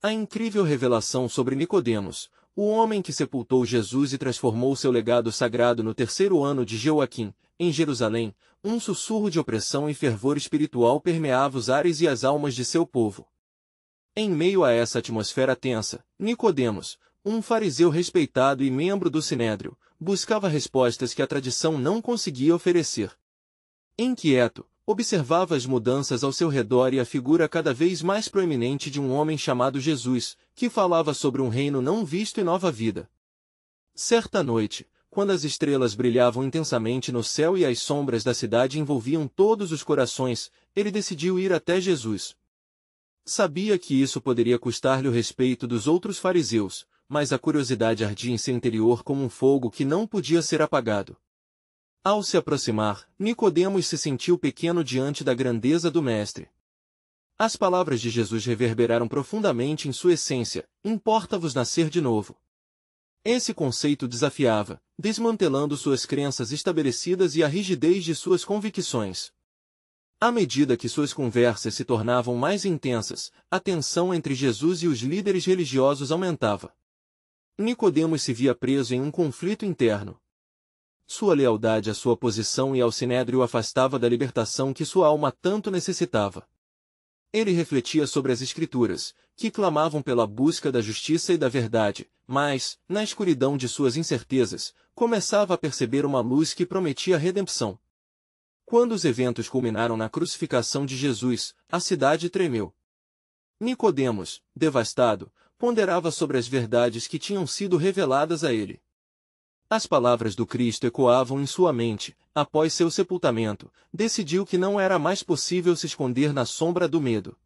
A incrível revelação sobre Nicodemos, o homem que sepultou Jesus e transformou seu legado sagrado no terceiro ano de Joaquim, em Jerusalém, um sussurro de opressão e fervor espiritual permeava os ares e as almas de seu povo. Em meio a essa atmosfera tensa, Nicodemos, um fariseu respeitado e membro do Sinédrio, buscava respostas que a tradição não conseguia oferecer. Inquieto, observava as mudanças ao seu redor e a figura cada vez mais proeminente de um homem chamado Jesus, que falava sobre um reino não visto e nova vida. Certa noite, quando as estrelas brilhavam intensamente no céu e as sombras da cidade envolviam todos os corações, ele decidiu ir até Jesus. Sabia que isso poderia custar-lhe o respeito dos outros fariseus, mas a curiosidade ardia em seu interior como um fogo que não podia ser apagado. Ao se aproximar, Nicodemos se sentiu pequeno diante da grandeza do Mestre. As palavras de Jesus reverberaram profundamente em sua essência: importa-vos nascer de novo. Esse conceito desafiava, desmantelando suas crenças estabelecidas e a rigidez de suas convicções. À medida que suas conversas se tornavam mais intensas, a tensão entre Jesus e os líderes religiosos aumentava. Nicodemos se via preso em um conflito interno. Sua lealdade à sua posição e ao Sinédrio o afastava da libertação que sua alma tanto necessitava. Ele refletia sobre as Escrituras, que clamavam pela busca da justiça e da verdade, mas, na escuridão de suas incertezas, começava a perceber uma luz que prometia a redenção. Quando os eventos culminaram na crucificação de Jesus, a cidade tremeu. Nicodemos, devastado, ponderava sobre as verdades que tinham sido reveladas a ele. As palavras do Cristo ecoavam em sua mente. Após seu sepultamento, decidiu que não era mais possível se esconder na sombra do medo.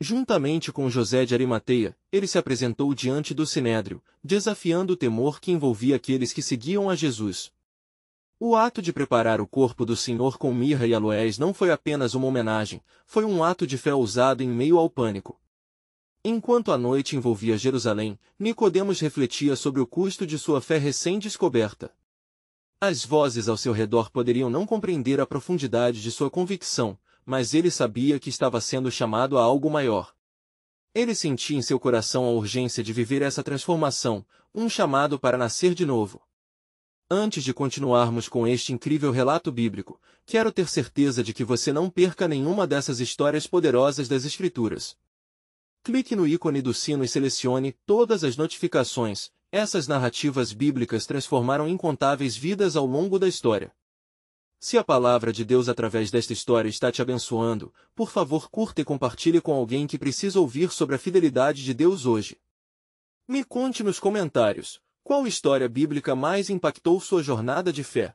Juntamente com José de Arimateia, ele se apresentou diante do Sinédrio, desafiando o temor que envolvia aqueles que seguiam a Jesus. O ato de preparar o corpo do Senhor com mirra e aloés não foi apenas uma homenagem, foi um ato de fé ousado em meio ao pânico. Enquanto a noite envolvia Jerusalém, Nicodemos refletia sobre o custo de sua fé recém-descoberta. As vozes ao seu redor poderiam não compreender a profundidade de sua convicção, mas ele sabia que estava sendo chamado a algo maior. Ele sentia em seu coração a urgência de viver essa transformação, um chamado para nascer de novo. Antes de continuarmos com este incrível relato bíblico, quero ter certeza de que você não perca nenhuma dessas histórias poderosas das Escrituras. Clique no ícone do sino e selecione todas as notificações. Essas narrativas bíblicas transformaram incontáveis vidas ao longo da história. Se a palavra de Deus através desta história está te abençoando, por favor curta e compartilhe com alguém que precisa ouvir sobre a fidelidade de Deus hoje. Me conte nos comentários, qual história bíblica mais impactou sua jornada de fé?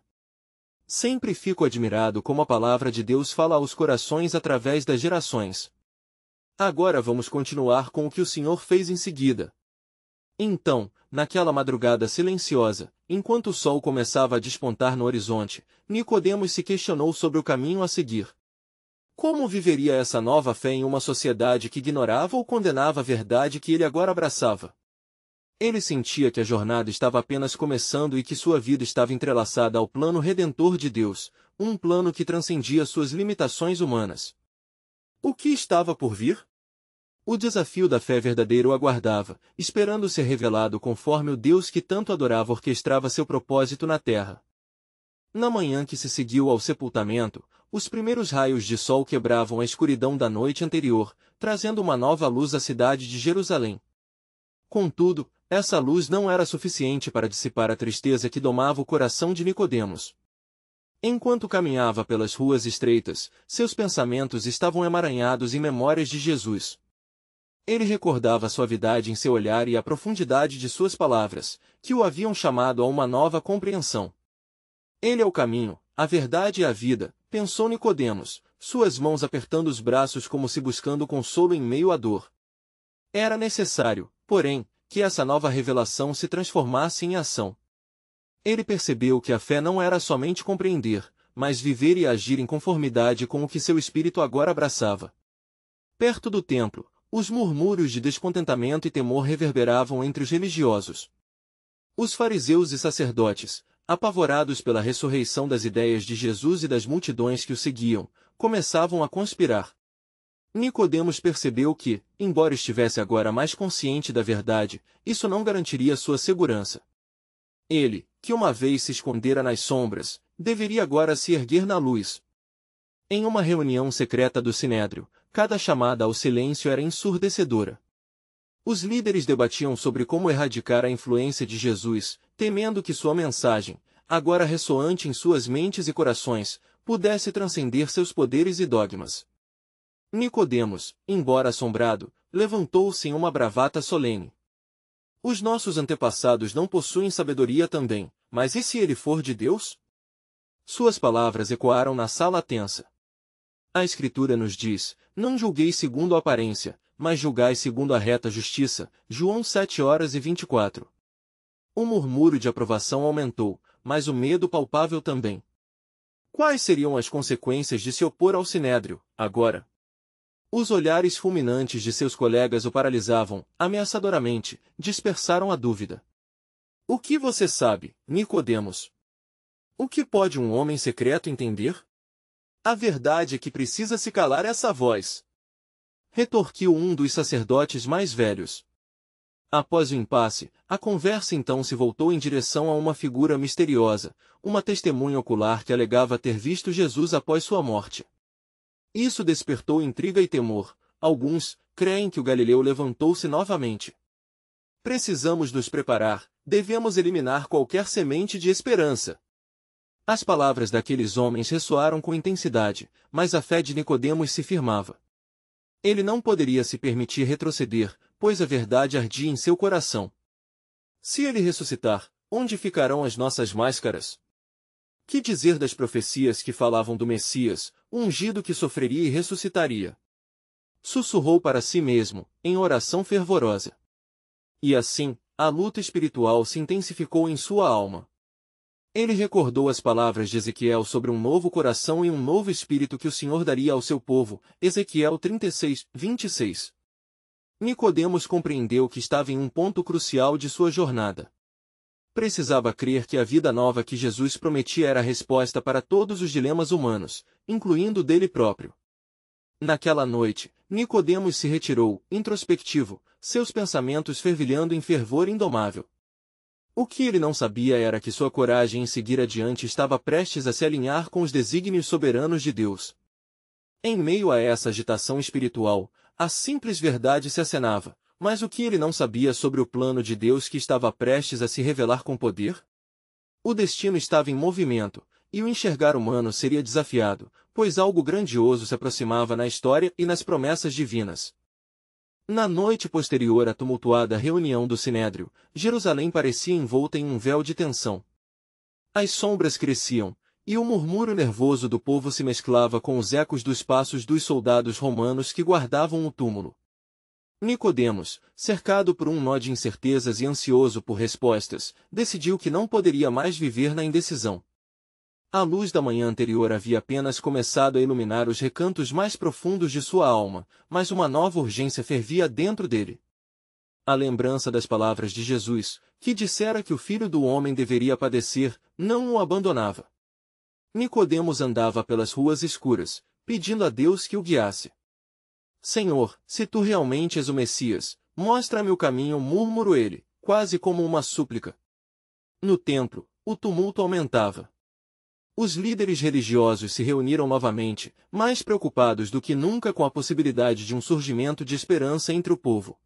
Sempre fico admirado como a palavra de Deus fala aos corações através das gerações. Agora vamos continuar com o que o Senhor fez em seguida. Então, naquela madrugada silenciosa, enquanto o sol começava a despontar no horizonte, Nicodemos se questionou sobre o caminho a seguir. Como viveria essa nova fé em uma sociedade que ignorava ou condenava a verdade que ele agora abraçava? Ele sentia que a jornada estava apenas começando e que sua vida estava entrelaçada ao plano redentor de Deus, um plano que transcendia suas limitações humanas. O que estava por vir? O desafio da fé verdadeira o aguardava, esperando ser revelado conforme o Deus que tanto adorava orquestrava seu propósito na terra. Na manhã que se seguiu ao sepultamento, os primeiros raios de sol quebravam a escuridão da noite anterior, trazendo uma nova luz à cidade de Jerusalém. Contudo, essa luz não era suficiente para dissipar a tristeza que domava o coração de Nicodemos. Enquanto caminhava pelas ruas estreitas, seus pensamentos estavam emaranhados em memórias de Jesus. Ele recordava a suavidade em seu olhar e a profundidade de suas palavras, que o haviam chamado a uma nova compreensão. Ele é o caminho, a verdade e a vida, pensou Nicodemos, suas mãos apertando os braços como se buscando consolo em meio à dor. Era necessário, porém, que essa nova revelação se transformasse em ação. Ele percebeu que a fé não era somente compreender, mas viver e agir em conformidade com o que seu espírito agora abraçava. Perto do templo, os murmúrios de descontentamento e temor reverberavam entre os religiosos. Os fariseus e sacerdotes, apavorados pela ressurreição das ideias de Jesus e das multidões que o seguiam, começavam a conspirar. Nicodemos percebeu que, embora estivesse agora mais consciente da verdade, isso não garantiria sua segurança. Ele, que uma vez se escondera nas sombras, deveria agora se erguer na luz. Em uma reunião secreta do Sinédrio, cada chamada ao silêncio era ensurdecedora. Os líderes debatiam sobre como erradicar a influência de Jesus, temendo que sua mensagem, agora ressoante em suas mentes e corações, pudesse transcender seus poderes e dogmas. Nicodemos, embora assombrado, levantou-se em uma bravata solene. Os nossos antepassados não possuem sabedoria também, mas e se ele for de Deus? Suas palavras ecoaram na sala tensa. A Escritura nos diz, não julgueis segundo a aparência, mas julgai segundo a reta justiça, João 7:24. O murmúrio de aprovação aumentou, mas o medo palpável também. Quais seriam as consequências de se opor ao Sinédrio, agora? Os olhares fulminantes de seus colegas o paralisavam, ameaçadoramente, dispersaram a dúvida. O que você sabe, Nicodemos? O que pode um homem secreto entender? A verdade é que precisa se calar essa voz. Retorquiu um dos sacerdotes mais velhos. Após o impasse, a conversa então se voltou em direção a uma figura misteriosa, uma testemunha ocular que alegava ter visto Jesus após sua morte. Isso despertou intriga e temor. Alguns creem que o galileu levantou-se novamente. Precisamos nos preparar, devemos eliminar qualquer semente de esperança. As palavras daqueles homens ressoaram com intensidade, mas a fé de Nicodemos se firmava. Ele não poderia se permitir retroceder, pois a verdade ardia em seu coração. Se ele ressuscitar, onde ficarão as nossas máscaras? Que dizer das profecias que falavam do Messias, o ungido que sofreria e ressuscitaria? Sussurrou para si mesmo, em oração fervorosa. E assim, a luta espiritual se intensificou em sua alma. Ele recordou as palavras de Ezequiel sobre um novo coração e um novo espírito que o Senhor daria ao seu povo, Ezequiel 36:26. Nicodemos compreendeu que estava em um ponto crucial de sua jornada. Precisava crer que a vida nova que Jesus prometia era a resposta para todos os dilemas humanos, incluindo o dele próprio. Naquela noite, Nicodemos se retirou, introspectivo, seus pensamentos fervilhando em fervor indomável. O que ele não sabia era que sua coragem em seguir adiante estava prestes a se alinhar com os desígnios soberanos de Deus. Em meio a essa agitação espiritual, a simples verdade se acenava, mas o que ele não sabia sobre o plano de Deus que estava prestes a se revelar com poder? O destino estava em movimento, e o enxergar humano seria desafiado, pois algo grandioso se aproximava na história e nas promessas divinas. Na noite posterior à tumultuada reunião do Sinédrio, Jerusalém parecia envolta em um véu de tensão. As sombras cresciam, e o murmúrio nervoso do povo se mesclava com os ecos dos passos dos soldados romanos que guardavam o túmulo. Nicodemos, cercado por um nó de incertezas e ansioso por respostas, decidiu que não poderia mais viver na indecisão. A luz da manhã anterior havia apenas começado a iluminar os recantos mais profundos de sua alma, mas uma nova urgência fervia dentro dele. A lembrança das palavras de Jesus, que dissera que o Filho do Homem deveria padecer, não o abandonava. Nicodemos andava pelas ruas escuras, pedindo a Deus que o guiasse. Senhor, se tu realmente és o Messias, mostra-me o caminho, murmurou ele, quase como uma súplica. No templo, o tumulto aumentava. Os líderes religiosos se reuniram novamente, mais preocupados do que nunca com a possibilidade de um surgimento de esperança entre o povo.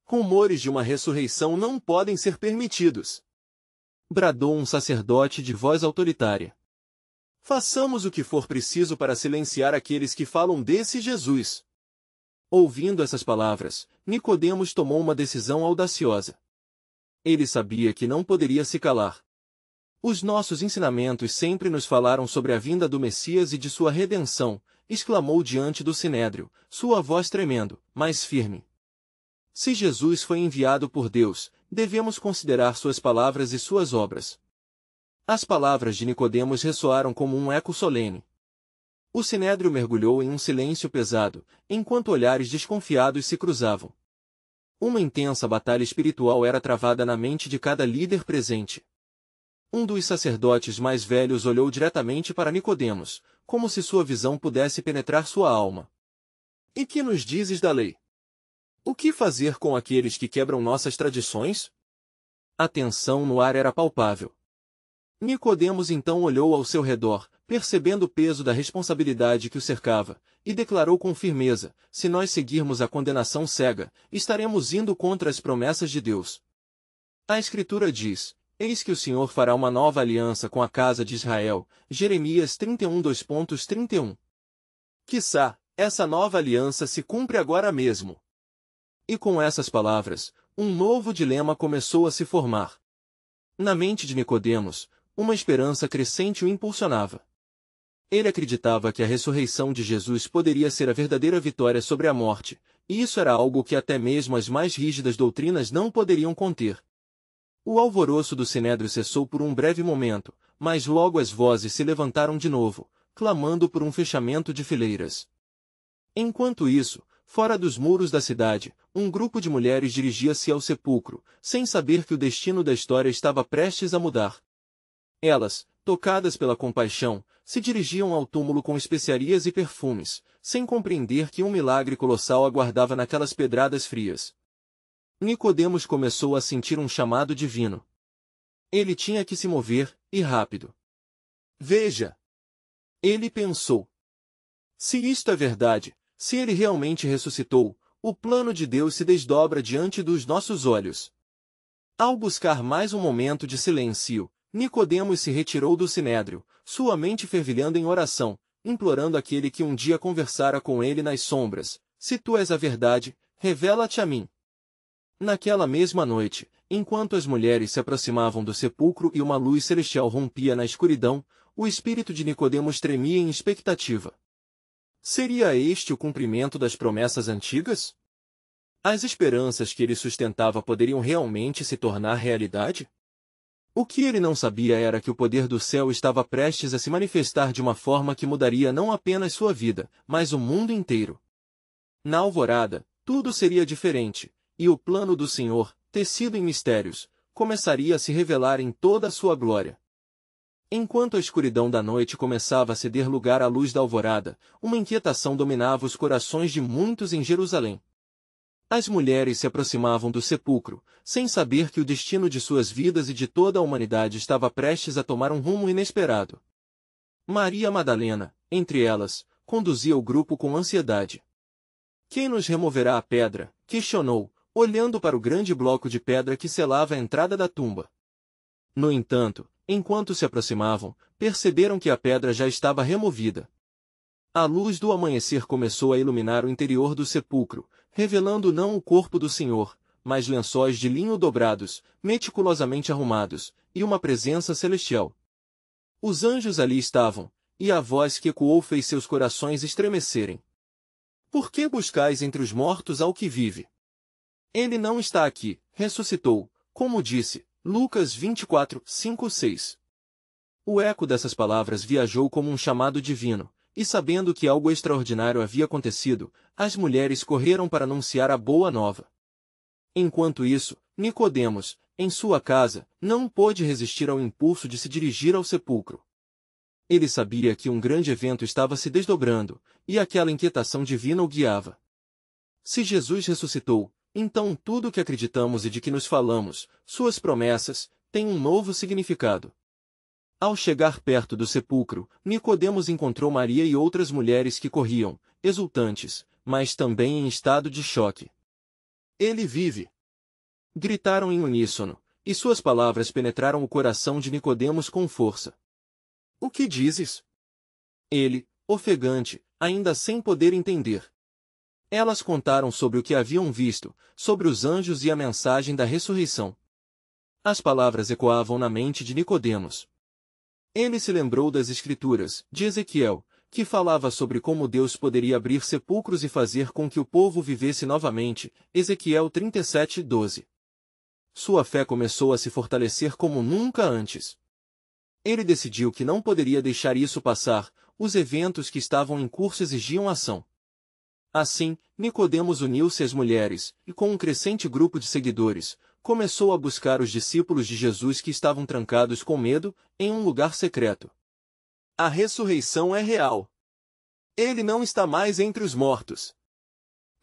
Rumores de uma ressurreição não podem ser permitidos, bradou um sacerdote de voz autoritária. Façamos o que for preciso para silenciar aqueles que falam desse Jesus. Ouvindo essas palavras, Nicodemos tomou uma decisão audaciosa. Ele sabia que não poderia se calar. Os nossos ensinamentos sempre nos falaram sobre a vinda do Messias e de sua redenção, exclamou diante do Sinédrio, sua voz tremendo, mas firme. Se Jesus foi enviado por Deus, devemos considerar suas palavras e suas obras. As palavras de Nicodemos ressoaram como um eco solene. O Sinédrio mergulhou em um silêncio pesado, enquanto olhares desconfiados se cruzavam. Uma intensa batalha espiritual era travada na mente de cada líder presente. Um dos sacerdotes mais velhos olhou diretamente para Nicodemos, como se sua visão pudesse penetrar sua alma. E que nos dizes da lei? O que fazer com aqueles que quebram nossas tradições? A tensão no ar era palpável. Nicodemos então olhou ao seu redor, percebendo o peso da responsabilidade que o cercava, e declarou com firmeza: se nós seguirmos a condenação cega, estaremos indo contra as promessas de Deus. A Escritura diz: eis que o Senhor fará uma nova aliança com a casa de Israel. Jeremias 31:2.31. Quiçá, essa nova aliança se cumpre agora mesmo. E com essas palavras, um novo dilema começou a se formar. Na mente de Nicodemos, uma esperança crescente o impulsionava. Ele acreditava que a ressurreição de Jesus poderia ser a verdadeira vitória sobre a morte, e isso era algo que até mesmo as mais rígidas doutrinas não poderiam conter. O alvoroço do sinédrio cessou por um breve momento, mas logo as vozes se levantaram de novo, clamando por um fechamento de fileiras. Enquanto isso, fora dos muros da cidade, um grupo de mulheres dirigia-se ao sepulcro, sem saber que o destino da história estava prestes a mudar. Elas, tocadas pela compaixão, se dirigiam ao túmulo com especiarias e perfumes, sem compreender que um milagre colossal aguardava naquelas pedradas frias. Nicodemos começou a sentir um chamado divino. Ele tinha que se mover, e rápido. Veja! Ele pensou. Se isto é verdade, se ele realmente ressuscitou, o plano de Deus se desdobra diante dos nossos olhos. Ao buscar mais um momento de silêncio, Nicodemos se retirou do sinédrio, sua mente fervilhando em oração, implorando aquele que um dia conversara com ele nas sombras: se tu és a verdade, revela-te a mim. Naquela mesma noite, enquanto as mulheres se aproximavam do sepulcro e uma luz celestial rompia na escuridão, o espírito de Nicodemos tremia em expectativa. Seria este o cumprimento das promessas antigas? As esperanças que ele sustentava poderiam realmente se tornar realidade? O que ele não sabia era que o poder do céu estava prestes a se manifestar de uma forma que mudaria não apenas sua vida, mas o mundo inteiro. Na alvorada, tudo seria diferente, e o plano do Senhor, tecido em mistérios, começaria a se revelar em toda a sua glória. Enquanto a escuridão da noite começava a ceder lugar à luz da alvorada, uma inquietação dominava os corações de muitos em Jerusalém. As mulheres se aproximavam do sepulcro, sem saber que o destino de suas vidas e de toda a humanidade estava prestes a tomar um rumo inesperado. Maria Madalena, entre elas, conduzia o grupo com ansiedade. Quem nos removerá a pedra? Questionou, olhando para o grande bloco de pedra que selava a entrada da tumba. No entanto, enquanto se aproximavam, perceberam que a pedra já estava removida. A luz do amanhecer começou a iluminar o interior do sepulcro, revelando não o corpo do Senhor, mas lençóis de linho dobrados, meticulosamente arrumados, e uma presença celestial. Os anjos ali estavam, e a voz que ecoou fez seus corações estremecerem. Por que buscais entre os mortos ao que vive? Ele não está aqui, ressuscitou, como disse, Lucas 24, 5, 6. O eco dessas palavras viajou como um chamado divino, e sabendo que algo extraordinário havia acontecido, as mulheres correram para anunciar a boa nova. Enquanto isso, Nicodemos, em sua casa, não pôde resistir ao impulso de se dirigir ao sepulcro. Ele sabia que um grande evento estava se desdobrando, e aquela inquietação divina o guiava. Se Jesus ressuscitou, então tudo o que acreditamos e de que nos falamos, suas promessas, tem um novo significado. Ao chegar perto do sepulcro, Nicodemos encontrou Maria e outras mulheres que corriam, exultantes, mas também em estado de choque. Ele vive! Gritaram em uníssono, e suas palavras penetraram o coração de Nicodemos com força. O que dizes? Ele, ofegante, ainda sem poder entender. Elas contaram sobre o que haviam visto, sobre os anjos e a mensagem da ressurreição. As palavras ecoavam na mente de Nicodemos. Ele se lembrou das Escrituras, de Ezequiel, que falava sobre como Deus poderia abrir sepulcros e fazer com que o povo vivesse novamente, Ezequiel 37, 12. Sua fé começou a se fortalecer como nunca antes. Ele decidiu que não poderia deixar isso passar, os eventos que estavam em curso exigiam ação. Assim, Nicodemos uniu-se às mulheres, e com um crescente grupo de seguidores, começou a buscar os discípulos de Jesus que estavam trancados com medo, em um lugar secreto. A ressurreição é real. Ele não está mais entre os mortos.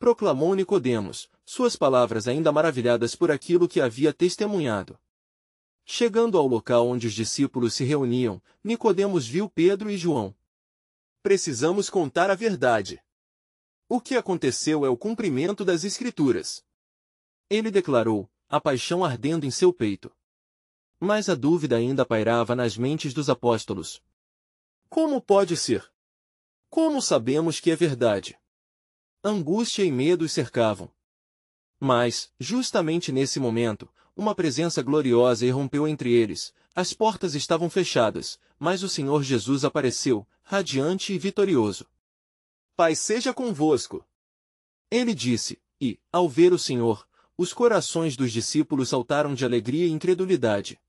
proclamou Nicodemos, suas palavras ainda maravilhadas por aquilo que havia testemunhado. Chegando ao local onde os discípulos se reuniam, Nicodemos viu Pedro e João. Precisamos contar a verdade. O que aconteceu é o cumprimento das Escrituras. Ele declarou, a paixão ardendo em seu peito. Mas a dúvida ainda pairava nas mentes dos apóstolos. Como pode ser? Como sabemos que é verdade? Angústia e medo os cercavam. Mas, justamente nesse momento, uma presença gloriosa irrompeu entre eles. As portas estavam fechadas, mas o Senhor Jesus apareceu, radiante e vitorioso. Paz seja convosco. Ele disse, e, ao ver o Senhor, os corações dos discípulos saltaram de alegria e incredulidade.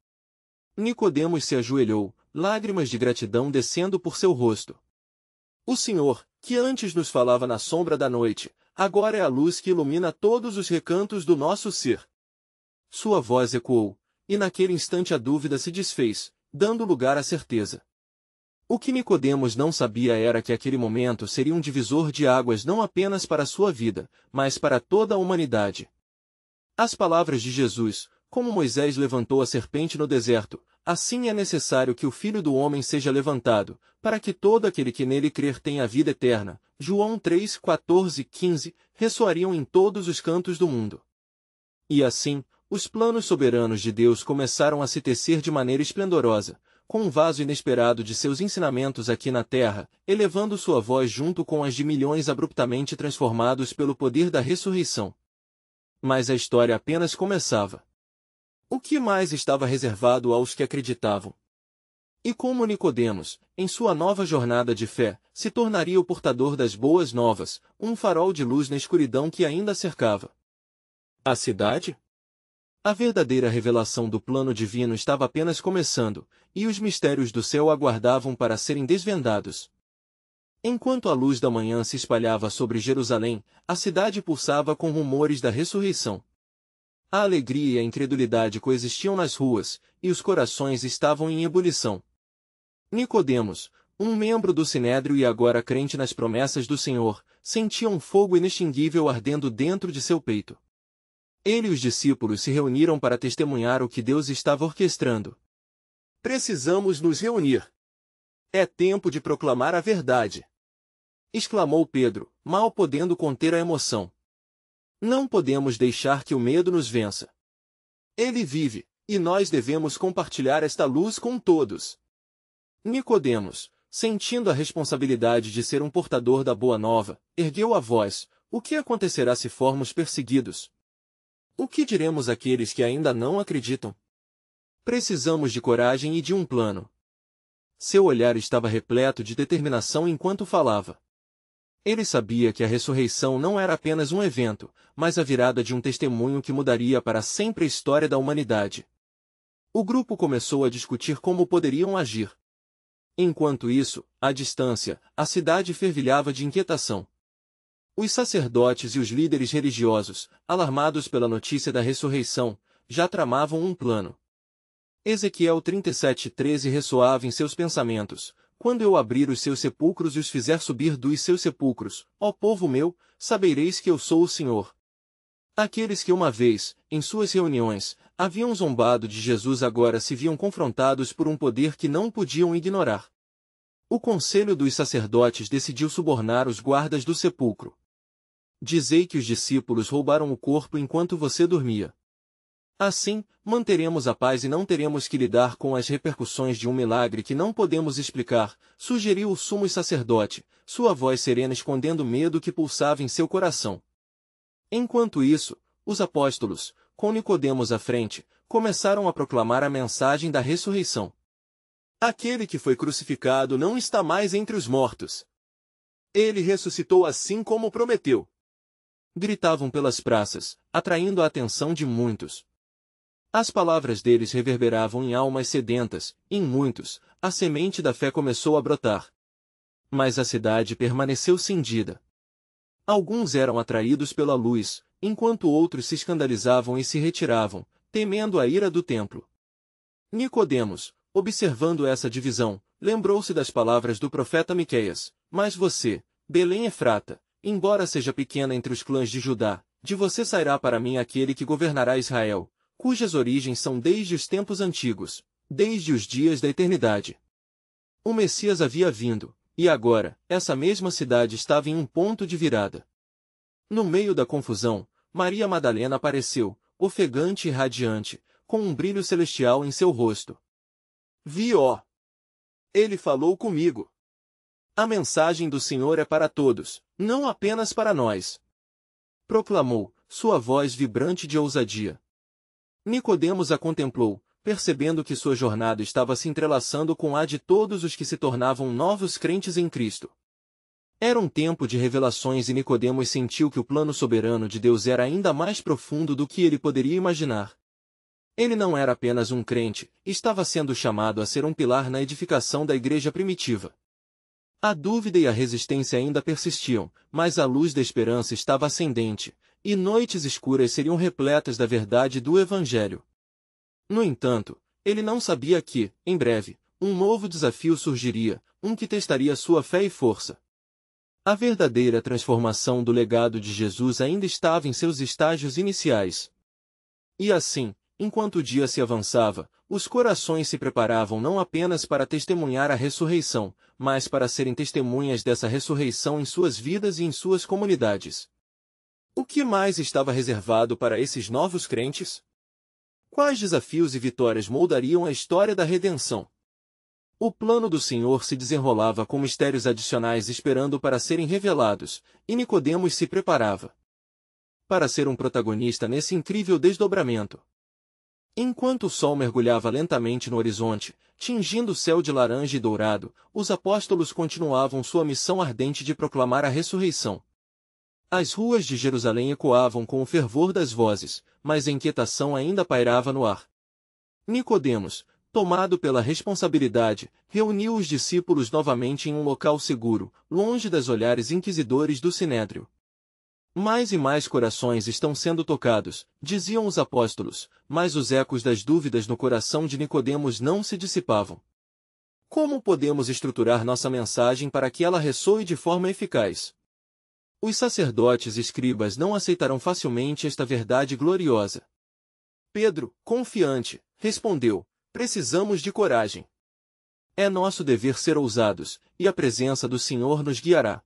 Nicodemos se ajoelhou, lágrimas de gratidão descendo por seu rosto. O Senhor, que antes nos falava na sombra da noite, agora é a luz que ilumina todos os recantos do nosso ser. Sua voz ecoou, e naquele instante a dúvida se desfez, dando lugar à certeza. O que Nicodemos não sabia era que aquele momento seria um divisor de águas não apenas para sua vida, mas para toda a humanidade. As palavras de Jesus, como Moisés levantou a serpente no deserto, assim é necessário que o Filho do Homem seja levantado, para que todo aquele que nele crer tenha a vida eterna. João 3, 14, 15, ressoariam em todos os cantos do mundo. E assim, os planos soberanos de Deus começaram a se tecer de maneira esplendorosa, com um vaso inesperado de seus ensinamentos aqui na terra, elevando sua voz junto com as de milhões abruptamente transformados pelo poder da ressurreição. Mas a história apenas começava. O que mais estava reservado aos que acreditavam? E como Nicodemos, em sua nova jornada de fé, se tornaria o portador das boas novas, um farol de luz na escuridão que ainda cercava a cidade? A verdadeira revelação do plano divino estava apenas começando, e os mistérios do céu aguardavam para serem desvendados. Enquanto a luz da manhã se espalhava sobre Jerusalém, a cidade pulsava com rumores da ressurreição. A alegria e a incredulidade coexistiam nas ruas, e os corações estavam em ebulição. Nicodemos, um membro do Sinédrio e agora crente nas promessas do Senhor, sentia um fogo inextinguível ardendo dentro de seu peito. Ele e os discípulos se reuniram para testemunhar o que Deus estava orquestrando. Precisamos nos reunir. É tempo de proclamar a verdade, exclamou Pedro, mal podendo conter a emoção. Não podemos deixar que o medo nos vença. Ele vive, e nós devemos compartilhar esta luz com todos. Nicodemos, sentindo a responsabilidade de ser um portador da boa nova, ergueu a voz: o que acontecerá se formos perseguidos? O que diremos àqueles que ainda não acreditam? Precisamos de coragem e de um plano. Seu olhar estava repleto de determinação enquanto falava. Ele sabia que a ressurreição não era apenas um evento, mas a virada de um testemunho que mudaria para sempre a história da humanidade. O grupo começou a discutir como poderiam agir. Enquanto isso, à distância, a cidade fervilhava de inquietação. Os sacerdotes e os líderes religiosos, alarmados pela notícia da ressurreição, já tramavam um plano. Ezequiel 37:13 ressoava em seus pensamentos: quando eu abrir os seus sepulcros e os fizer subir dos seus sepulcros, ó povo meu, sabereis que eu sou o Senhor. Aqueles que uma vez, em suas reuniões, haviam zombado de Jesus agora se viam confrontados por um poder que não podiam ignorar. O conselho dos sacerdotes decidiu subornar os guardas do sepulcro. Dizei que os discípulos roubaram o corpo enquanto você dormia. Assim, manteremos a paz e não teremos que lidar com as repercussões de um milagre que não podemos explicar, sugeriu o sumo sacerdote, sua voz serena escondendo o medo que pulsava em seu coração. Enquanto isso, os apóstolos, com Nicodemos à frente, começaram a proclamar a mensagem da ressurreição. Aquele que foi crucificado não está mais entre os mortos. Ele ressuscitou assim como prometeu. Gritavam pelas praças, atraindo a atenção de muitos. As palavras deles reverberavam em almas sedentas, e em muitos, a semente da fé começou a brotar. Mas a cidade permaneceu cindida. Alguns eram atraídos pela luz, enquanto outros se escandalizavam e se retiravam, temendo a ira do templo. Nicodemos, observando essa divisão, lembrou-se das palavras do profeta Miqueias: mas você, Belém Efrata, embora seja pequena entre os clãs de Judá, de você sairá para mim aquele que governará Israel, cujas origens são desde os tempos antigos, desde os dias da eternidade. O Messias havia vindo, e agora, essa mesma cidade estava em um ponto de virada. No meio da confusão, Maria Madalena apareceu, ofegante e radiante, com um brilho celestial em seu rosto. Vi, ó! Ele falou comigo. A mensagem do Senhor é para todos, não apenas para nós. Proclamou, sua voz vibrante de ousadia. Nicodemos a contemplou, percebendo que sua jornada estava se entrelaçando com a de todos os que se tornavam novos crentes em Cristo. Era um tempo de revelações e Nicodemos sentiu que o plano soberano de Deus era ainda mais profundo do que ele poderia imaginar. Ele não era apenas um crente, estava sendo chamado a ser um pilar na edificação da igreja primitiva. A dúvida e a resistência ainda persistiam, mas a luz da esperança estava ascendente, e noites escuras seriam repletas da verdade do Evangelho. No entanto, ele não sabia que, em breve, um novo desafio surgiria, um que testaria sua fé e força. A verdadeira transformação do legado de Jesus ainda estava em seus estágios iniciais. E assim, enquanto o dia se avançava, os corações se preparavam não apenas para testemunhar a ressurreição, mas para serem testemunhas dessa ressurreição em suas vidas e em suas comunidades. O que mais estava reservado para esses novos crentes? Quais desafios e vitórias moldariam a história da redenção? O plano do Senhor se desenrolava com mistérios adicionais esperando para serem revelados, e Nicodemos se preparava para ser um protagonista nesse incrível desdobramento. Enquanto o sol mergulhava lentamente no horizonte, tingindo o céu de laranja e dourado, os apóstolos continuavam sua missão ardente de proclamar a ressurreição. As ruas de Jerusalém ecoavam com o fervor das vozes, mas a inquietação ainda pairava no ar. Nicodemos, tomado pela responsabilidade, reuniu os discípulos novamente em um local seguro, longe dos olhares inquisidores do Sinédrio. Mais e mais corações estão sendo tocados, diziam os apóstolos, mas os ecos das dúvidas no coração de Nicodemos não se dissipavam. Como podemos estruturar nossa mensagem para que ela ressoe de forma eficaz? Os sacerdotes e escribas não aceitarão facilmente esta verdade gloriosa. Pedro, confiante, respondeu: precisamos de coragem. É nosso dever ser ousados, e a presença do Senhor nos guiará.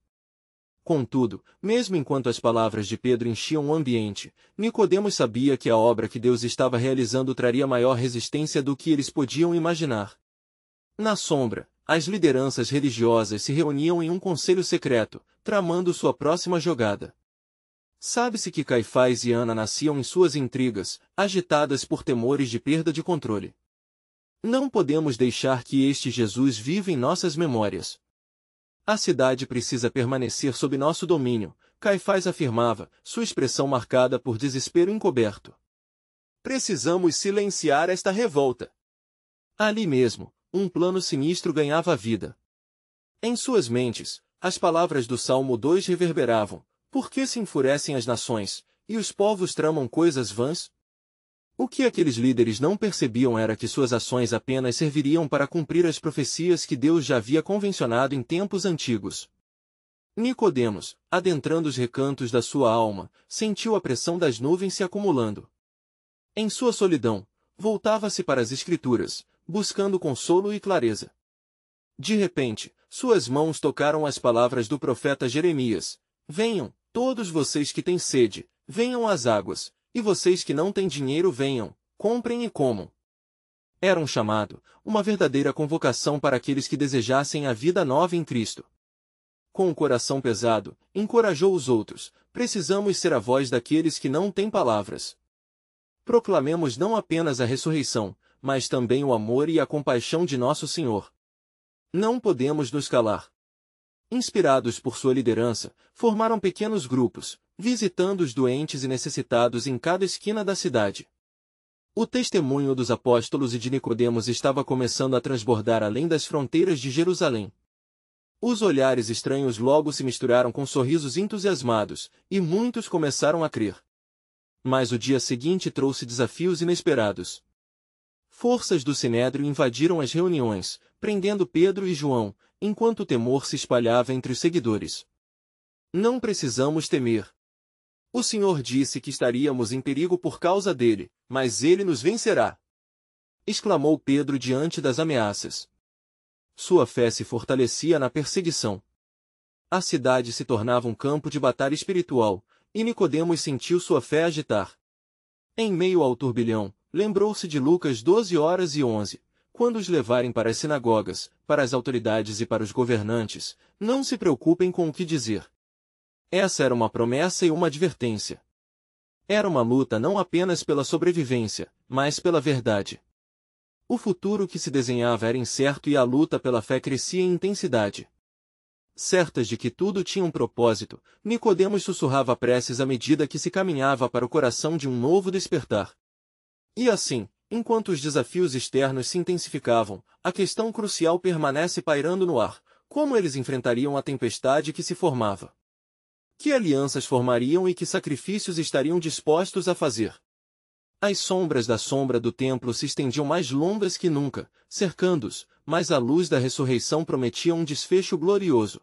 Contudo, mesmo enquanto as palavras de Pedro enchiam o ambiente, Nicodemos sabia que a obra que Deus estava realizando traria maior resistência do que eles podiam imaginar. Na sombra, as lideranças religiosas se reuniam em um conselho secreto, tramando sua próxima jogada. Sabe-se que Caifás e Ana nasciam em suas intrigas, agitadas por temores de perda de controle. Não podemos deixar que este Jesus viva em nossas memórias. A cidade precisa permanecer sob nosso domínio, Caifás afirmava, sua expressão marcada por desespero encoberto. Precisamos silenciar esta revolta. Ali mesmo, um plano sinistro ganhava vida. Em suas mentes, as palavras do Salmo 2 reverberavam: por que se enfurecem as nações, e os povos tramam coisas vãs? O que aqueles líderes não percebiam era que suas ações apenas serviriam para cumprir as profecias que Deus já havia convencionado em tempos antigos. Nicodemos, adentrando os recantos da sua alma, sentiu a pressão das nuvens se acumulando. Em sua solidão, voltava-se para as Escrituras, buscando consolo e clareza. De repente, suas mãos tocaram as palavras do profeta Jeremias: venham, todos vocês que têm sede, venham às águas. E vocês que não têm dinheiro venham, comprem e comam. Era um chamado, uma verdadeira convocação para aqueles que desejassem a vida nova em Cristo. Com o coração pesado, encorajou os outros: precisamos ser a voz daqueles que não têm palavras. Proclamemos não apenas a ressurreição, mas também o amor e a compaixão de nosso Senhor. Não podemos nos calar. Inspirados por sua liderança, formaram pequenos grupos, visitando os doentes e necessitados em cada esquina da cidade. O testemunho dos apóstolos e de Nicodemos estava começando a transbordar além das fronteiras de Jerusalém. Os olhares estranhos logo se misturaram com sorrisos entusiasmados, e muitos começaram a crer. Mas o dia seguinte trouxe desafios inesperados. Forças do Sinédrio invadiram as reuniões, prendendo Pedro e João, enquanto o temor se espalhava entre os seguidores. Não precisamos temer. O Senhor disse que estaríamos em perigo por causa dele, mas ele nos vencerá. Exclamou Pedro diante das ameaças. Sua fé se fortalecia na perseguição. A cidade se tornava um campo de batalha espiritual, e Nicodemos sentiu sua fé agitar. Em meio ao turbilhão, lembrou-se de Lucas 12:11, quando os levarem para as sinagogas, para as autoridades e para os governantes, não se preocupem com o que dizer. Essa era uma promessa e uma advertência. Era uma luta não apenas pela sobrevivência, mas pela verdade. O futuro que se desenhava era incerto e a luta pela fé crescia em intensidade. Certas de que tudo tinha um propósito, Nicodemos sussurrava preces à medida que se caminhava para o coração de um novo despertar. E assim, enquanto os desafios externos se intensificavam, a questão crucial permanece pairando no ar: como eles enfrentariam a tempestade que se formava? Que alianças formariam e que sacrifícios estariam dispostos a fazer? As sombras da sombra do templo se estendiam mais longas que nunca, cercando-os, mas a luz da ressurreição prometia um desfecho glorioso.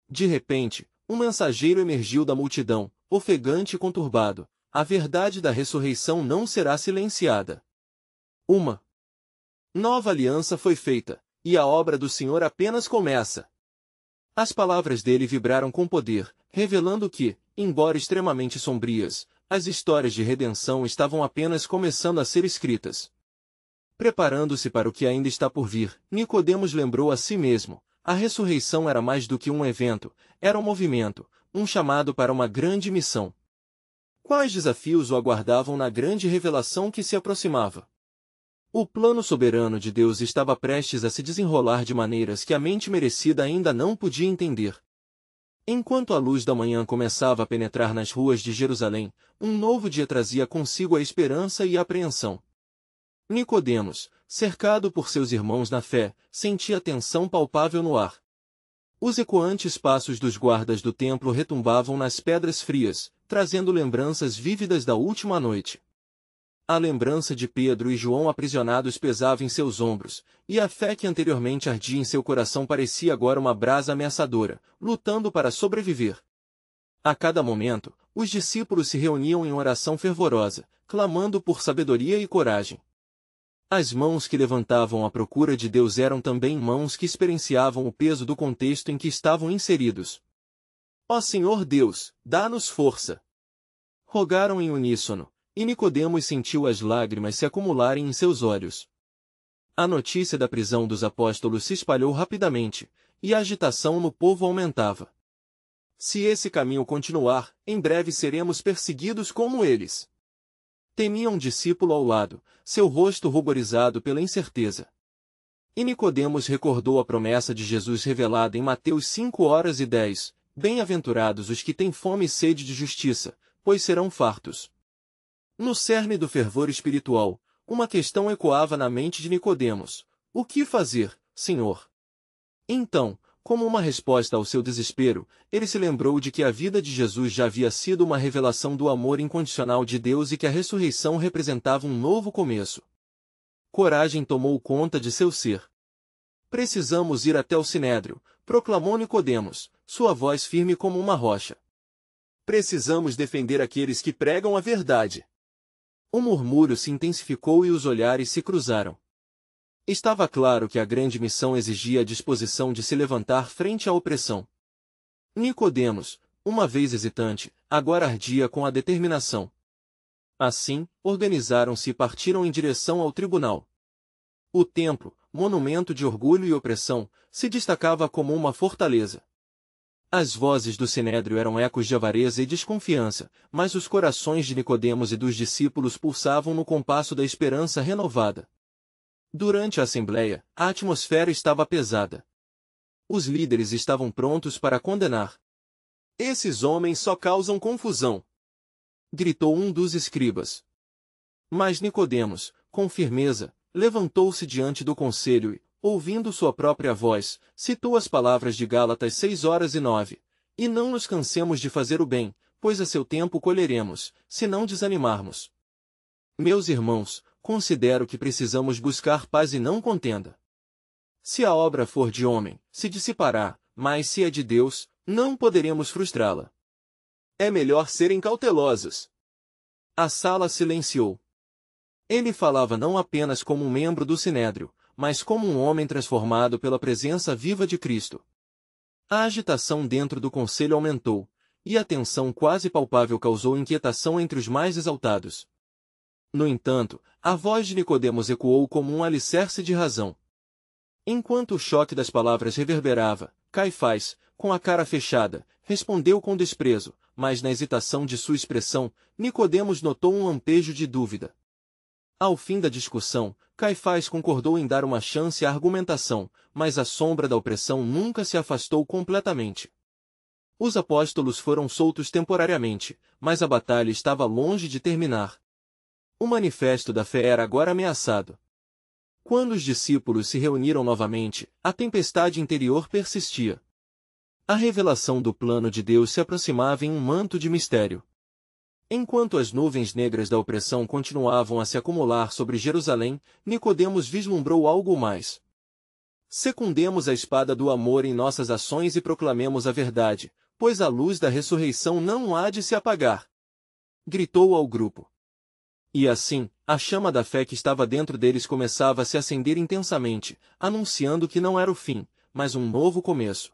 De repente, um mensageiro emergiu da multidão, ofegante e conturbado: a verdade da ressurreição não será silenciada. Uma nova aliança foi feita, e a obra do Senhor apenas começa. As palavras dele vibraram com poder, revelando que, embora extremamente sombrias, as histórias de redenção estavam apenas começando a ser escritas. Preparando-se para o que ainda está por vir, Nicodemos lembrou a si mesmo: a ressurreição era mais do que um evento, era um movimento, um chamado para uma grande missão. Quais desafios o aguardavam na grande revelação que se aproximava? O plano soberano de Deus estava prestes a se desenrolar de maneiras que a mente merecida ainda não podia entender. Enquanto a luz da manhã começava a penetrar nas ruas de Jerusalém, um novo dia trazia consigo a esperança e a apreensão. Nicodemos, cercado por seus irmãos na fé, sentia tensão palpável no ar. Os ecoantes passos dos guardas do templo retumbavam nas pedras frias, trazendo lembranças vívidas da última noite. A lembrança de Pedro e João aprisionados pesava em seus ombros, e a fé que anteriormente ardia em seu coração parecia agora uma brasa ameaçadora, lutando para sobreviver. A cada momento, os discípulos se reuniam em oração fervorosa, clamando por sabedoria e coragem. As mãos que levantavam à procura de Deus eram também mãos que experienciavam o peso do contexto em que estavam inseridos. Ó Senhor Deus, dá-nos força! Rogaram em uníssono. E Nicodemos sentiu as lágrimas se acumularem em seus olhos. A notícia da prisão dos apóstolos se espalhou rapidamente, e a agitação no povo aumentava. Se esse caminho continuar, em breve seremos perseguidos como eles. Temia um discípulo ao lado, seu rosto ruborizado pela incerteza. E Nicodemos recordou a promessa de Jesus revelada em Mateus 5:10, bem-aventurados os que têm fome e sede de justiça, pois serão fartos. No cerne do fervor espiritual, uma questão ecoava na mente de Nicodemos: o que fazer, Senhor? Então, como uma resposta ao seu desespero, ele se lembrou de que a vida de Jesus já havia sido uma revelação do amor incondicional de Deus e que a ressurreição representava um novo começo. Coragem tomou conta de seu ser. Precisamos ir até o Sinédrio, proclamou Nicodemos, sua voz firme como uma rocha. Precisamos defender aqueles que pregam a verdade. O murmúrio se intensificou e os olhares se cruzaram. Estava claro que a grande missão exigia a disposição de se levantar frente à opressão. Nicodemos, uma vez hesitante, agora ardia com a determinação. Assim, organizaram-se e partiram em direção ao tribunal. O templo, monumento de orgulho e opressão, se destacava como uma fortaleza. As vozes do Sinédrio eram ecos de avareza e desconfiança, mas os corações de Nicodemos e dos discípulos pulsavam no compasso da esperança renovada. Durante a assembleia, a atmosfera estava pesada. Os líderes estavam prontos para condenar. Esses homens só causam confusão, gritou um dos escribas. Mas Nicodemos, com firmeza, levantou-se diante do conselho e, ouvindo sua própria voz, citou as palavras de Gálatas 6:9. E não nos cansemos de fazer o bem, pois a seu tempo colheremos, se não desanimarmos. Meus irmãos, considero que precisamos buscar paz e não contenda. Se a obra for de homem, se dissipará, mas se é de Deus, Não poderemos frustrá-la. É melhor serem cautelosos. A sala silenciou. Ele falava não apenas como um membro do Sinédrio, mas como um homem transformado pela presença viva de Cristo. A agitação dentro do conselho aumentou, e a tensão quase palpável causou inquietação entre os mais exaltados. No entanto, a voz de Nicodemos ecoou como um alicerce de razão. Enquanto o choque das palavras reverberava, Caifás, com a cara fechada, respondeu com desprezo, mas na hesitação de sua expressão, Nicodemos notou um lampejo de dúvida. Ao fim da discussão, Caifás concordou em dar uma chance à argumentação, mas a sombra da opressão nunca se afastou completamente. Os apóstolos foram soltos temporariamente, mas a batalha estava longe de terminar. O manifesto da fé era agora ameaçado. Quando os discípulos se reuniram novamente, a tempestade interior persistia. A revelação do plano de Deus se aproximava em um manto de mistério. Enquanto as nuvens negras da opressão continuavam a se acumular sobre Jerusalém, Nicodemos vislumbrou algo mais. Secundemos a espada do amor em nossas ações e proclamemos a verdade, pois a luz da ressurreição não há de se apagar. Gritou ao grupo. E assim, a chama da fé que estava dentro deles começava a se acender intensamente, anunciando que não era o fim, mas um novo começo.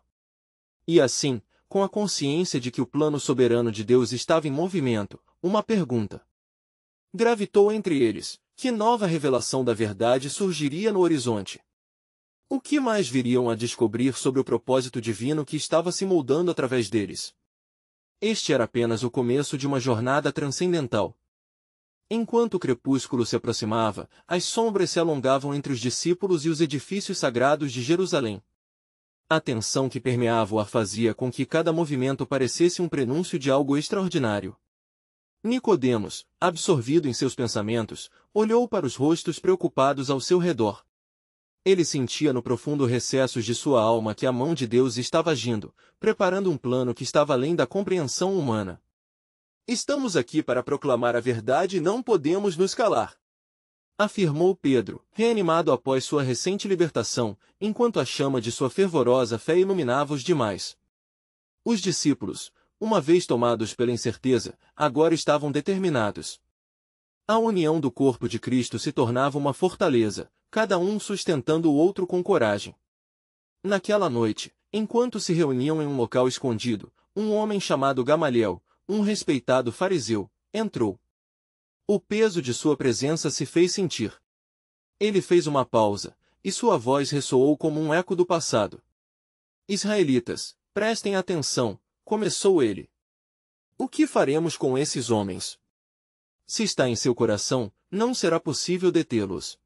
E assim, com a consciência de que o plano soberano de Deus estava em movimento, uma pergunta gravitou entre eles: que nova revelação da verdade surgiria no horizonte? O que mais viriam a descobrir sobre o propósito divino que estava se moldando através deles? Este era apenas o começo de uma jornada transcendental. Enquanto o crepúsculo se aproximava, as sombras se alongavam entre os discípulos e os edifícios sagrados de Jerusalém. A tensão que permeava o ar fazia com que cada movimento parecesse um prenúncio de algo extraordinário. Nicodemos, absorvido em seus pensamentos, olhou para os rostos preocupados ao seu redor. Ele sentia no profundo recessos de sua alma que a mão de Deus estava agindo, preparando um plano que estava além da compreensão humana. Estamos aqui para proclamar a verdade e não podemos nos calar, afirmou Pedro, reanimado após sua recente libertação, enquanto a chama de sua fervorosa fé iluminava os demais. Os discípulos, uma vez tomados pela incerteza, agora estavam determinados. A união do corpo de Cristo se tornava uma fortaleza, cada um sustentando o outro com coragem. Naquela noite, enquanto se reuniam em um local escondido, um homem chamado Gamaliel, um respeitado fariseu, entrou. O peso de sua presença se fez sentir. Ele fez uma pausa, e sua voz ressoou como um eco do passado. Israelitas, prestem atenção, começou ele. O que faremos com esses homens? Se está em seu coração, não será possível detê-los.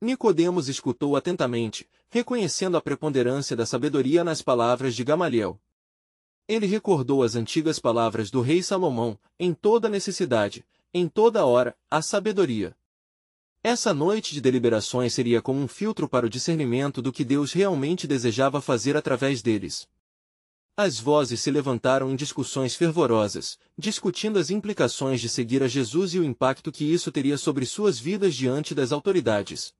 Nicodemos escutou atentamente, reconhecendo a preponderância da sabedoria nas palavras de Gamaliel. Ele recordou as antigas palavras do rei Salomão: em toda necessidade, em toda hora, a sabedoria. Essa noite de deliberações seria como um filtro para o discernimento do que Deus realmente desejava fazer através deles. As vozes se levantaram em discussões fervorosas, discutindo as implicações de seguir a Jesus e o impacto que isso teria sobre suas vidas diante das autoridades.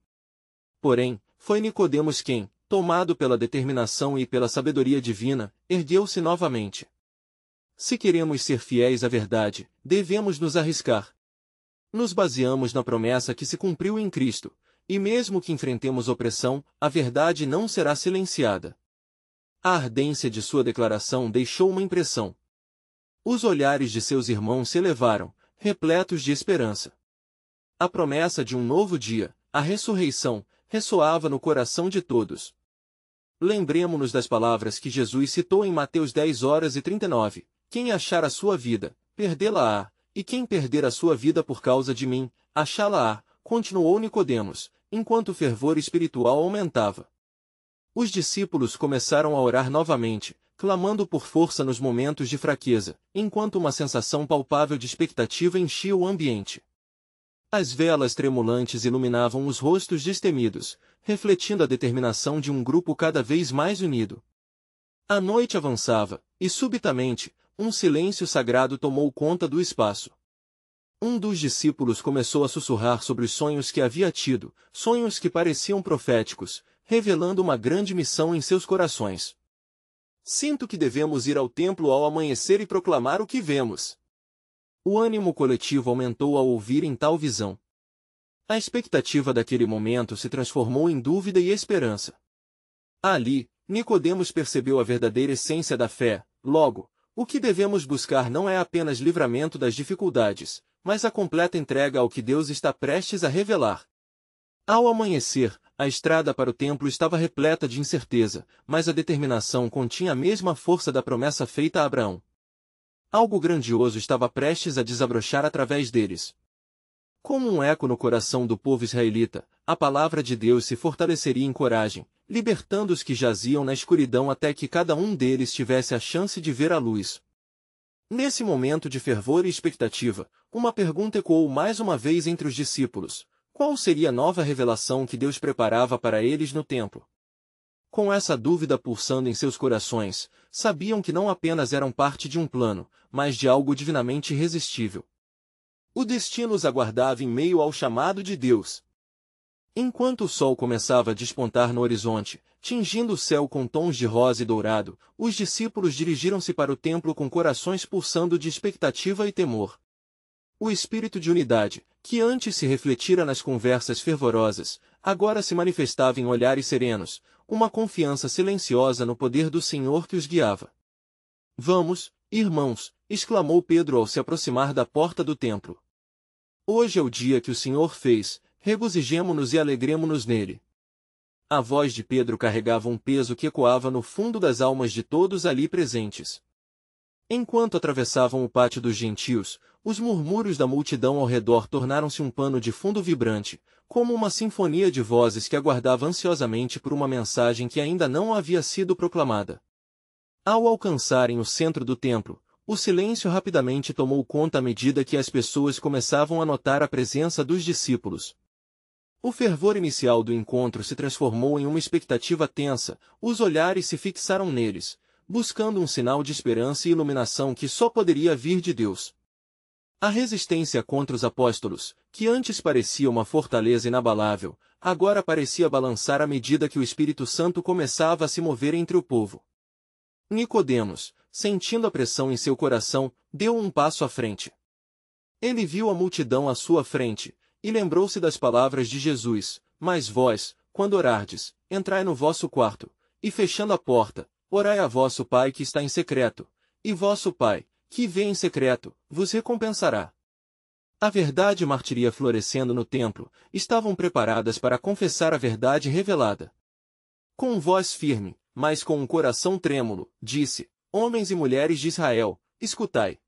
Porém, foi Nicodemos quem, tomado pela determinação e pela sabedoria divina, ergueu-se novamente. Se queremos ser fiéis à verdade, devemos nos arriscar. Nos baseamos na promessa que se cumpriu em Cristo, e mesmo que enfrentemos opressão, a verdade não será silenciada. A ardência de sua declaração deixou uma impressão. Os olhares de seus irmãos se elevaram, repletos de esperança. A promessa de um novo dia, a ressurreição, ressoava no coração de todos. Lembremo-nos das palavras que Jesus citou em Mateus 10:39. Quem achar a sua vida, perdê-la-á, e quem perder a sua vida por causa de mim, achá-la-á, continuou Nicodemos, enquanto o fervor espiritual aumentava. Os discípulos começaram a orar novamente, clamando por força nos momentos de fraqueza, enquanto uma sensação palpável de expectativa enchia o ambiente. As velas tremulantes iluminavam os rostos destemidos, refletindo a determinação de um grupo cada vez mais unido. A noite avançava, e subitamente, um silêncio sagrado tomou conta do espaço. Um dos discípulos começou a sussurrar sobre os sonhos que havia tido, sonhos que pareciam proféticos, revelando uma grande missão em seus corações. Sinto que devemos ir ao templo ao amanhecer e proclamar o que vemos. O ânimo coletivo aumentou ao ouvirem tal visão. A expectativa daquele momento se transformou em dúvida e esperança. Ali, Nicodemos percebeu a verdadeira essência da fé. Logo, o que devemos buscar não é apenas livramento das dificuldades, mas a completa entrega ao que Deus está prestes a revelar. Ao amanhecer, a estrada para o templo estava repleta de incerteza, mas a determinação continha a mesma força da promessa feita a Abraão. Algo grandioso estava prestes a desabrochar através deles. Como um eco no coração do povo israelita, a palavra de Deus se fortaleceria em coragem, libertando os que jaziam na escuridão até que cada um deles tivesse a chance de ver a luz. Nesse momento de fervor e expectativa, uma pergunta ecoou mais uma vez entre os discípulos: qual seria a nova revelação que Deus preparava para eles no templo? Com essa dúvida pulsando em seus corações, sabiam que não apenas eram parte de um plano, mas de algo divinamente irresistível. O destino os aguardava em meio ao chamado de Deus. Enquanto o sol começava a despontar no horizonte, tingindo o céu com tons de rosa e dourado, os discípulos dirigiram-se para o templo com corações pulsando de expectativa e temor. O espírito de unidade, que antes se refletira nas conversas fervorosas, agora se manifestava em olhares serenos, uma confiança silenciosa no poder do Senhor que os guiava. Vamos, irmãos, exclamou Pedro ao se aproximar da porta do templo. Hoje é o dia que o Senhor fez, regozijemo-nos e alegremo-nos nele. A voz de Pedro carregava um peso que ecoava no fundo das almas de todos ali presentes. Enquanto atravessavam o pátio dos gentios, os murmúrios da multidão ao redor tornaram-se um pano de fundo vibrante, como uma sinfonia de vozes que aguardava ansiosamente por uma mensagem que ainda não havia sido proclamada. Ao alcançarem o centro do templo, o silêncio rapidamente tomou conta à medida que as pessoas começavam a notar a presença dos discípulos. O fervor inicial do encontro se transformou em uma expectativa tensa, os olhares se fixaram neles, buscando um sinal de esperança e iluminação que só poderia vir de Deus. A resistência contra os apóstolos, que antes parecia uma fortaleza inabalável, agora parecia balançar à medida que o Espírito Santo começava a se mover entre o povo. Nicodemos, sentindo a pressão em seu coração, deu um passo à frente. Ele viu a multidão à sua frente, e lembrou-se das palavras de Jesus: mas vós, quando orardes, entrai no vosso quarto, e fechando a porta, orai a vosso Pai que está em secreto, e vosso Pai, que vê em secreto, vos recompensará. A verdade e martiria florescendo no templo, estavam preparadas para confessar a verdade revelada. Com voz firme, mas com um coração trêmulo, disse: homens e mulheres de Israel, escutai.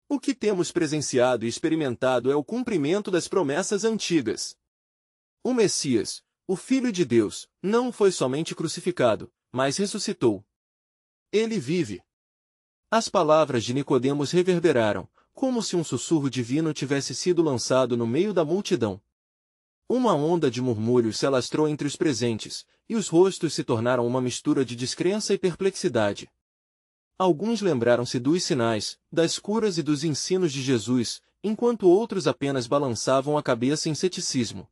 O que temos presenciado e experimentado é o cumprimento das promessas antigas. O Messias, o Filho de Deus, não foi somente crucificado, mas ressuscitou. Ele vive. As palavras de Nicodemos reverberaram, como se um sussurro divino tivesse sido lançado no meio da multidão. Uma onda de murmúrios se alastrou entre os presentes, e os rostos se tornaram uma mistura de descrença e perplexidade. Alguns lembraram-se dos sinais, das curas e dos ensinos de Jesus, enquanto outros apenas balançavam a cabeça em ceticismo.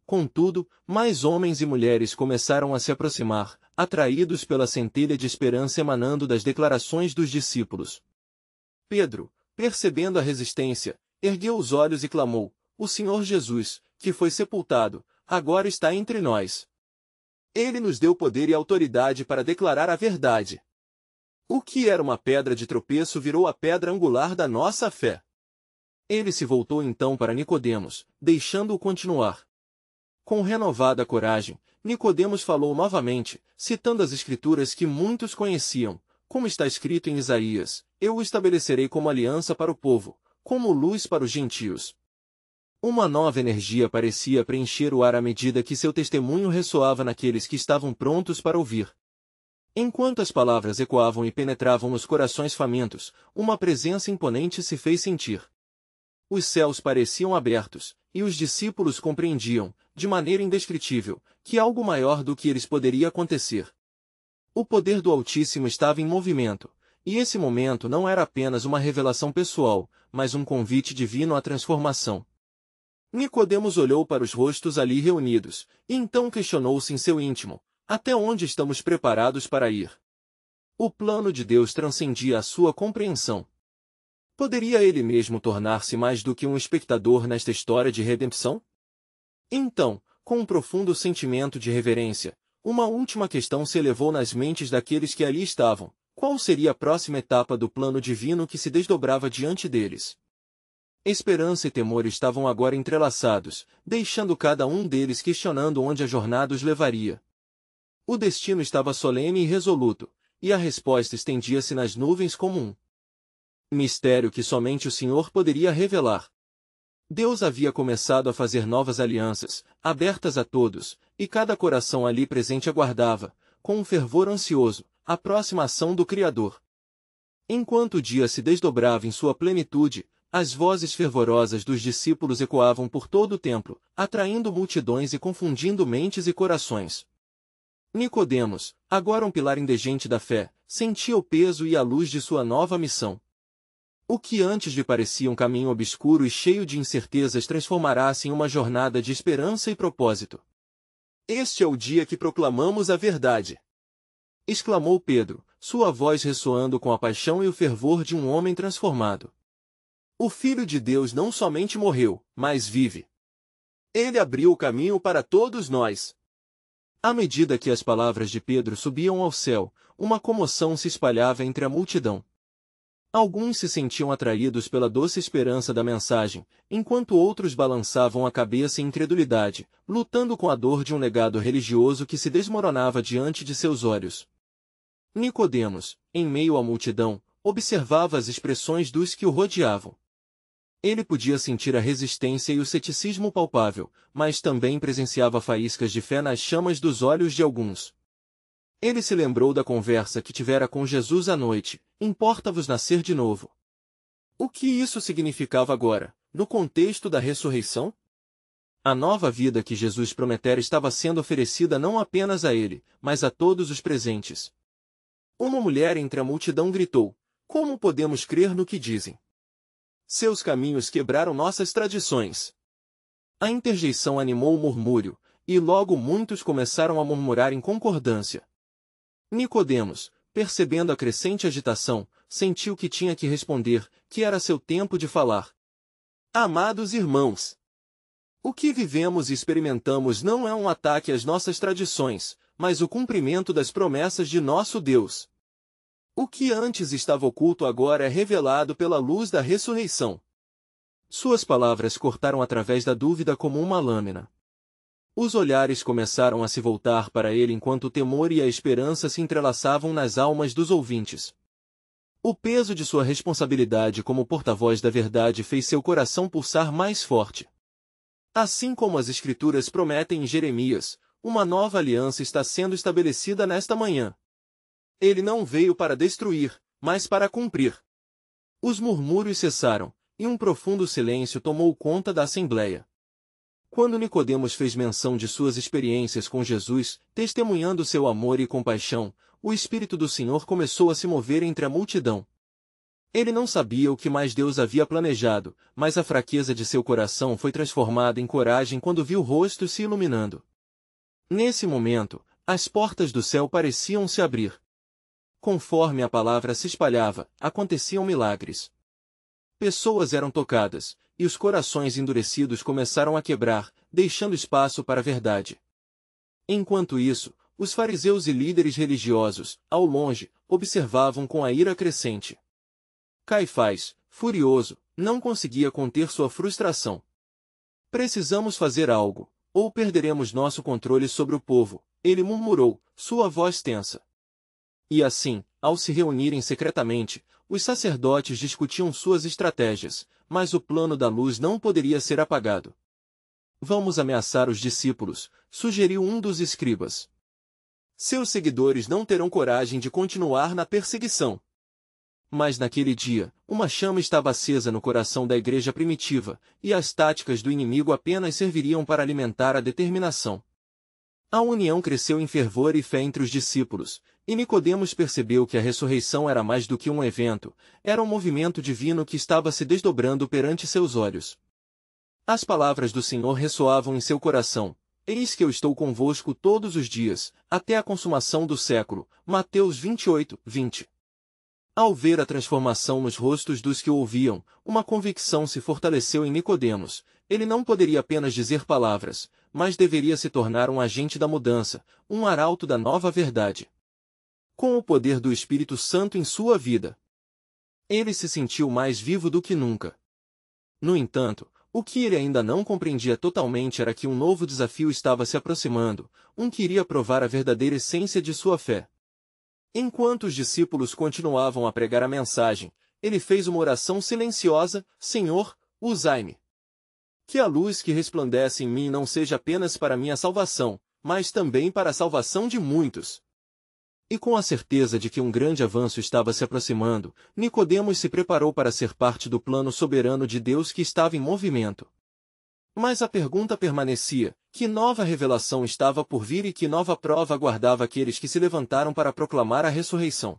Contudo, mais homens e mulheres começaram a se aproximar, atraídos pela centelha de esperança emanando das declarações dos discípulos. Pedro, percebendo a resistência, ergueu os olhos e clamou: o Senhor Jesus, que foi sepultado, agora está entre nós. Ele nos deu poder e autoridade para declarar a verdade. O que era uma pedra de tropeço virou a pedra angular da nossa fé. Ele se voltou então para Nicodemos, deixando-o continuar. Com renovada coragem, Nicodemos falou novamente, citando as Escrituras que muitos conheciam, como está escrito em Isaías: eu o estabelecerei como aliança para o povo, como luz para os gentios. Uma nova energia parecia preencher o ar à medida que seu testemunho ressoava naqueles que estavam prontos para ouvir. Enquanto as palavras ecoavam e penetravam nos corações famintos, uma presença imponente se fez sentir. Os céus pareciam abertos, e os discípulos compreendiam, de maneira indescritível, que algo maior do que eles poderia acontecer. O poder do Altíssimo estava em movimento, e esse momento não era apenas uma revelação pessoal, mas um convite divino à transformação. Nicodemos olhou para os rostos ali reunidos, e então questionou-se em seu íntimo: até onde estamos preparados para ir? O plano de Deus transcendia a sua compreensão. Poderia ele mesmo tornar-se mais do que um espectador nesta história de redenção? Então, com um profundo sentimento de reverência, uma última questão se elevou nas mentes daqueles que ali estavam: qual seria a próxima etapa do plano divino que se desdobrava diante deles? Esperança e temor estavam agora entrelaçados, deixando cada um deles questionando onde a jornada os levaria. O destino estava solene e resoluto, e a resposta estendia-se nas nuvens como um mistério que somente o Senhor poderia revelar. Deus havia começado a fazer novas alianças, abertas a todos, e cada coração ali presente aguardava, com um fervor ansioso, a próxima ação do Criador. Enquanto o dia se desdobrava em sua plenitude, as vozes fervorosas dos discípulos ecoavam por todo o templo, atraindo multidões e confundindo mentes e corações. Nicodemos, agora um pilar indegente da fé, sentia o peso e a luz de sua nova missão. O que antes lhe parecia um caminho obscuro e cheio de incertezas transformará-se em uma jornada de esperança e propósito. Este é o dia que proclamamos a verdade! Exclamou Pedro, sua voz ressoando com a paixão e o fervor de um homem transformado. O Filho de Deus não somente morreu, mas vive. Ele abriu o caminho para todos nós. À medida que as palavras de Pedro subiam ao céu, uma comoção se espalhava entre a multidão. Alguns se sentiam atraídos pela doce esperança da mensagem, enquanto outros balançavam a cabeça em incredulidade, lutando com a dor de um legado religioso que se desmoronava diante de seus olhos. Nicodemos, em meio à multidão, observava as expressões dos que o rodeavam. Ele podia sentir a resistência e o ceticismo palpável, mas também presenciava faíscas de fé nas chamas dos olhos de alguns. Ele se lembrou da conversa que tivera com Jesus à noite: importa-vos nascer de novo. O que isso significava agora, no contexto da ressurreição? A nova vida que Jesus prometera estava sendo oferecida não apenas a ele, mas a todos os presentes. Uma mulher entre a multidão gritou: como podemos crer no que dizem? Seus caminhos quebraram nossas tradições. A interjeição animou o murmúrio, e logo muitos começaram a murmurar em concordância. Nicodemos, percebendo a crescente agitação, sentiu que tinha que responder, que era seu tempo de falar. Amados irmãos, o que vivemos e experimentamos não é um ataque às nossas tradições, mas o cumprimento das promessas de nosso Deus. O que antes estava oculto agora é revelado pela luz da ressurreição. Suas palavras cortaram através da dúvida como uma lâmina. Os olhares começaram a se voltar para ele enquanto o temor e a esperança se entrelaçavam nas almas dos ouvintes. O peso de sua responsabilidade como porta-voz da verdade fez seu coração pulsar mais forte. Assim como as Escrituras prometem em Jeremias, uma nova aliança está sendo estabelecida nesta manhã. Ele não veio para destruir, mas para cumprir. Os murmúrios cessaram, e um profundo silêncio tomou conta da assembleia. Quando Nicodemos fez menção de suas experiências com Jesus, testemunhando seu amor e compaixão, o Espírito do Senhor começou a se mover entre a multidão. Ele não sabia o que mais Deus havia planejado, mas a fraqueza de seu coração foi transformada em coragem quando viu rostos se iluminando. Nesse momento, as portas do céu pareciam se abrir. Conforme a palavra se espalhava, aconteciam milagres. Pessoas eram tocadas, e os corações endurecidos começaram a quebrar, deixando espaço para a verdade. Enquanto isso, os fariseus e líderes religiosos, ao longe, observavam com a ira crescente. Caifás, furioso, não conseguia conter sua frustração. Precisamos fazer algo, ou perderemos nosso controle sobre o povo, ele murmurou, sua voz tensa. E assim, ao se reunirem secretamente, os sacerdotes discutiam suas estratégias, mas o plano da luz não poderia ser apagado. Vamos ameaçar os discípulos, sugeriu um dos escribas. Seus seguidores não terão coragem de continuar na perseguição. Mas naquele dia, uma chama estava acesa no coração da igreja primitiva, e as táticas do inimigo apenas serviriam para alimentar a determinação. A união cresceu em fervor e fé entre os discípulos, e Nicodemos percebeu que a ressurreição era mais do que um evento, era um movimento divino que estava se desdobrando perante seus olhos. As palavras do Senhor ressoavam em seu coração: Eis que eu estou convosco todos os dias, até a consumação do século. Mateus 28, 20. Ao ver a transformação nos rostos dos que o ouviam, uma convicção se fortaleceu em Nicodemos. Ele não poderia apenas dizer palavras, mas deveria se tornar um agente da mudança, um arauto da nova verdade. Com o poder do Espírito Santo em sua vida, ele se sentiu mais vivo do que nunca. No entanto, o que ele ainda não compreendia totalmente era que um novo desafio estava se aproximando, que iria provar a verdadeira essência de sua fé. Enquanto os discípulos continuavam a pregar a mensagem, ele fez uma oração silenciosa: Senhor, usai-me. Que a luz que resplandece em mim não seja apenas para minha salvação, mas também para a salvação de muitos. E com a certeza de que um grande avanço estava se aproximando, Nicodemos se preparou para ser parte do plano soberano de Deus que estava em movimento. Mas a pergunta permanecia: que nova revelação estava por vir e que nova prova aguardava aqueles que se levantaram para proclamar a ressurreição?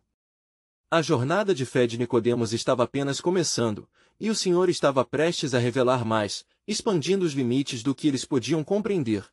A jornada de fé de Nicodemos estava apenas começando, e o Senhor estava prestes a revelar mais, expandindo os limites do que eles podiam compreender.